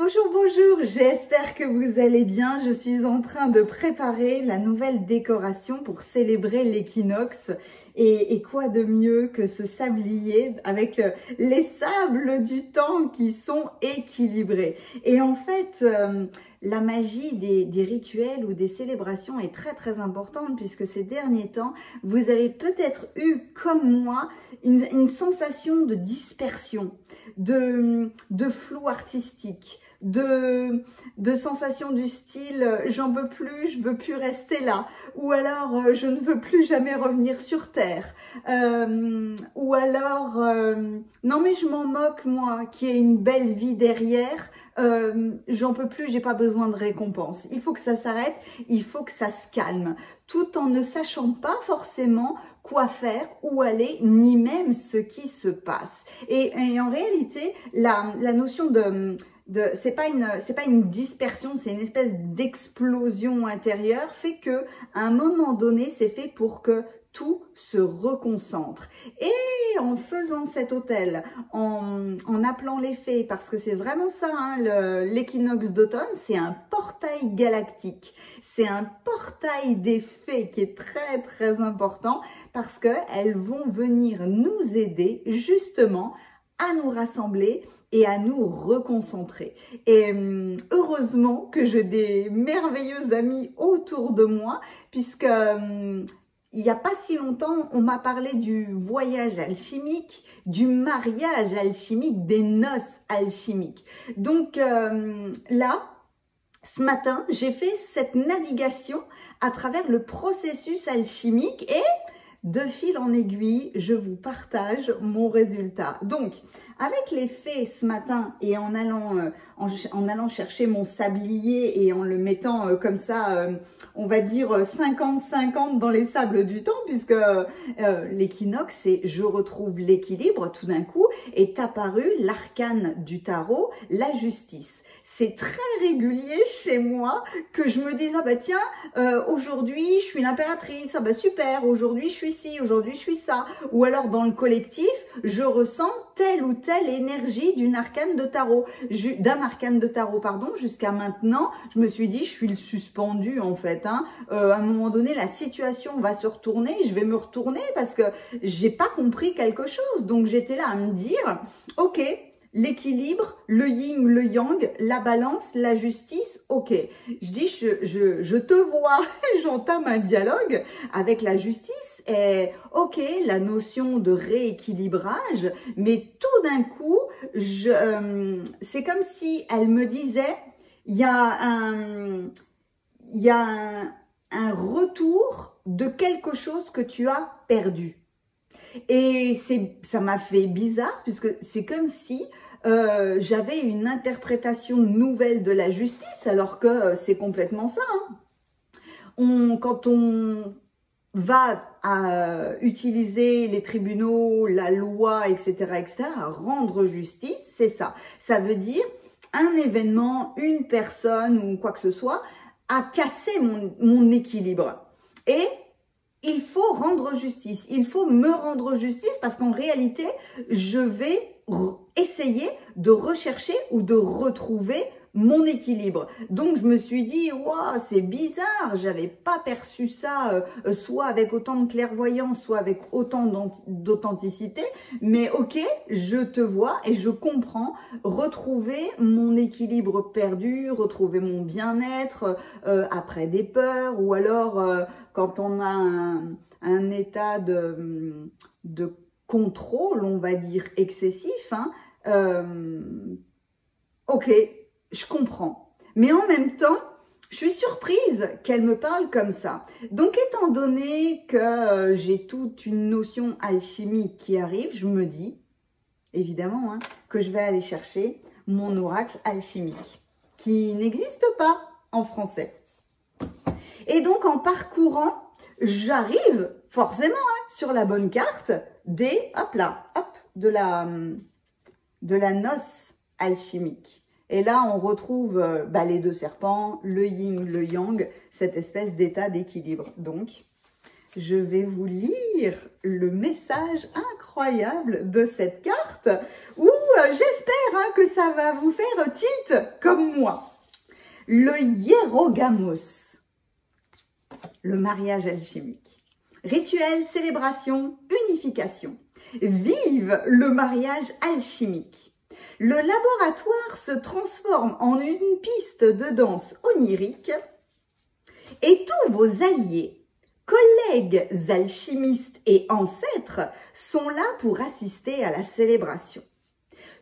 Bonjour, bonjour, j'espère que vous allez bien. Je suis en train de préparer la nouvelle décoration pour célébrer l'équinoxe. Et quoi de mieux que ce sablier avec les sables du temps qui sont équilibrés. Et en fait, la magie des rituels ou des célébrations est très importante puisque ces derniers temps, vous avez peut-être eu, comme moi, une sensation de dispersion, de flou artistique, de sensations du style j'en peux plus, je veux plus rester là, ou alors je ne veux plus jamais revenir sur terre, ou alors non mais je m'en moque moi, qui ai une belle vie derrière, j'en peux plus, j'ai pas besoin de récompense, il faut que ça s'arrête, il faut que ça se calme, tout en ne sachant pas forcément quoi faire, où aller, ni même ce qui se passe. Et en réalité, la notion c'est pas une dispersion, c'est une espèce d'explosion intérieure, fait que à un moment donné, c'est fait pour que tout se reconcentre. Et en faisant cet hôtel, en appelant les fées, parce que c'est vraiment ça, hein, l'équinoxe d'automne, c'est un portail galactique. C'est un portail des fées qui est très important parce qu'elles vont venir nous aider justement à nous rassembler et à nous reconcentrer. Et heureusement que j'ai des merveilleux amis autour de moi, puisque il n'y a pas si longtemps, on m'a parlé du voyage alchimique, du mariage alchimique, des noces alchimiques. Donc là, ce matin, j'ai fait cette navigation à travers le processus alchimique et de fil en aiguille, je vous partage mon résultat. Donc, avec les fées ce matin et en allant chercher mon sablier et en le mettant comme ça, on va dire 50-50 dans les sables du temps, puisque l'équinoxe, c'est je retrouve l'équilibre tout d'un coup, est apparu l'arcane du tarot, la justice. C'est très régulier chez moi que je me dise, ah bah tiens, aujourd'hui je suis l'impératrice, ah bah super, aujourd'hui je suis ci, aujourd'hui je suis ça. Ou alors dans le collectif, je ressens telle ou telle énergie d'un arcane de tarot, pardon. Jusqu'à maintenant, je me suis dit, je suis le suspendu en fait. Hein. À un moment donné, la situation va se retourner, je vais me retourner parce que j'ai pas compris quelque chose. Donc j'étais là à me dire, ok, l'équilibre, le yin, le yang, la balance, la justice, ok. Je dis, je te vois, j'entame un dialogue avec la justice et ok, la notion de rééquilibrage, mais tout d'un coup, c'est comme si elle me disait, il y a un retour de quelque chose que tu as perdu. Et ça m'a fait bizarre puisque c'est comme si j'avais une interprétation nouvelle de la justice alors que c'est complètement ça. Hein. Quand on va utiliser les tribunaux, la loi, etc., à rendre justice, c'est ça. Ça veut dire un événement, une personne ou quoi que ce soit a cassé mon équilibre. Et il faut rendre justice, il faut me rendre justice parce qu'en réalité, je vais essayer de rechercher ou de retrouver mon équilibre. Donc, je me suis dit, waouh, c'est bizarre, j'avais pas perçu ça, soit avec autant de clairvoyance, soit avec autant d'authenticité, mais ok, je te vois et je comprends, retrouver mon équilibre perdu, retrouver mon bien-être après des peurs, ou alors quand on a un état de contrôle, on va dire excessif, hein, ok, je comprends. Mais en même temps, je suis surprise qu'elle me parle comme ça. Donc, étant donné que j'ai toute une notion alchimique qui arrive, je me dis, évidemment, hein, que je vais aller chercher mon oracle alchimique, qui n'existe pas en français. Et donc, en parcourant, j'arrive forcément hein, sur la bonne carte de la noce alchimique. Et là, on retrouve les deux serpents, le yin, le yang, cette espèce d'état d'équilibre. Donc, je vais vous lire le message incroyable de cette carte où j'espère que ça va vous faire tilt comme moi. Le Hierogamos, le mariage alchimique. Rituel, célébration, unification. Vive le mariage alchimique. Le laboratoire se transforme en une piste de danse onirique et tous vos alliés, collègues alchimistes et ancêtres sont là pour assister à la célébration.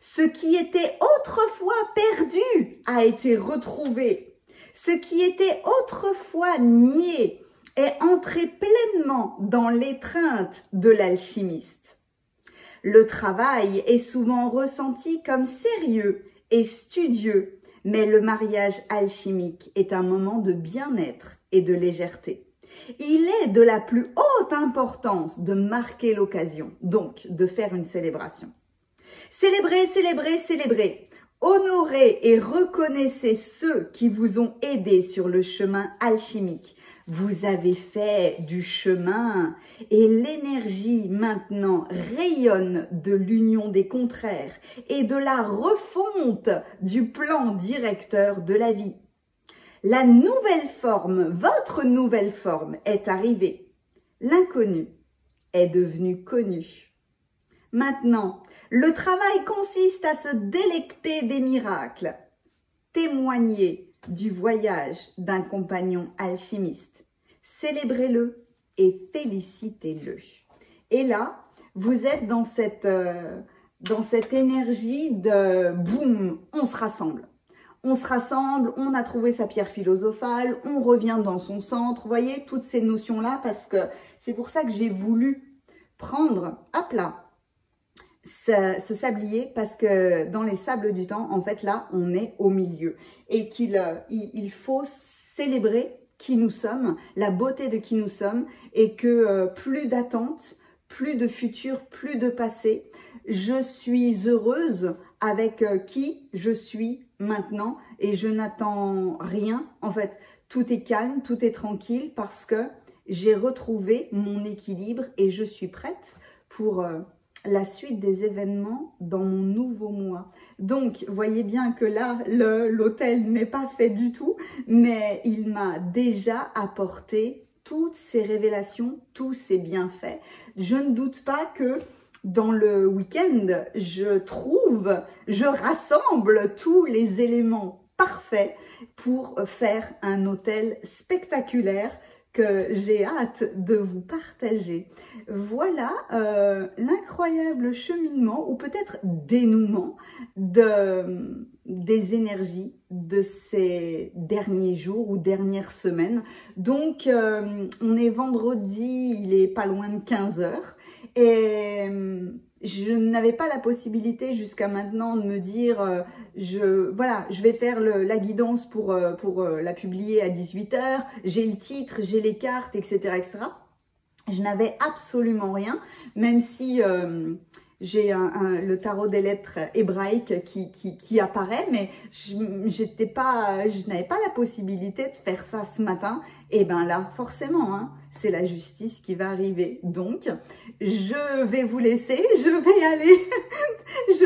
Ce qui était autrefois perdu a été retrouvé. Ce qui était autrefois nié est entré pleinement dans l'étreinte de l'alchimiste. Le travail est souvent ressenti comme sérieux et studieux, mais le mariage alchimique est un moment de bien-être et de légèreté. Il est de la plus haute importance de marquer l'occasion, donc de faire une célébration. Célébrez, célébrez, célébrez. Honorez et reconnaissez ceux qui vous ont aidé sur le chemin alchimique. Vous avez fait du chemin et l'énergie maintenant rayonne de l'union des contraires et de la refonte du plan directeur de la vie. La nouvelle forme, votre nouvelle forme est arrivée. L'inconnu est devenu connu. Maintenant, le travail consiste à se délecter des miracles, témoigner du voyage d'un compagnon alchimiste. Célébrez-le et félicitez-le. Et là, vous êtes dans cette énergie de boum, on se rassemble. On se rassemble, on a trouvé sa pierre philosophale, on revient dans son centre. Vous voyez, toutes ces notions-là, parce que c'est pour ça que j'ai voulu prendre à plat ce sablier, parce que dans les sables du temps, en fait, là, on est au milieu. Et il faut célébrer qui nous sommes, la beauté de qui nous sommes, et que plus d'attente, plus de futur, plus de passé. Je suis heureuse avec qui je suis maintenant et je n'attends rien. En fait, tout est calme, tout est tranquille parce que j'ai retrouvé mon équilibre et je suis prête pour la suite des événements dans mon nouveau mois. Donc, voyez bien que là, l'hôtel n'est pas fait du tout, mais il m'a déjà apporté toutes ces révélations, tous ces bienfaits. Je ne doute pas que dans le week-end, je rassemble tous les éléments parfaits pour faire un hôtel spectaculaire que j'ai hâte de vous partager. Voilà l'incroyable cheminement ou peut-être dénouement des énergies de ces derniers jours ou dernières semaines. Donc, on est vendredi, il est pas loin de 15 h et je n'avais pas la possibilité jusqu'à maintenant de me dire voilà, je vais faire la guidance pour la publier à 18 h, j'ai le titre, j'ai les cartes, etc. etc. Je n'avais absolument rien, même si j'ai le tarot des lettres hébraïques qui apparaît, mais je n'avais pas la possibilité de faire ça ce matin. Et bien là, forcément, hein, c'est la justice qui va arriver. Donc, je vais vous laisser, je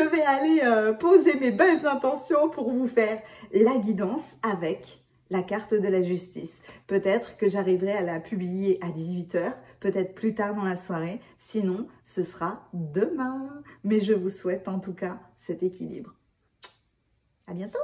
vais aller poser mes belles intentions pour vous faire la guidance avec la carte de la justice. Peut-être que j'arriverai à la publier à 18 h, peut-être plus tard dans la soirée, sinon ce sera demain. Mais je vous souhaite en tout cas cet équilibre. À bientôt!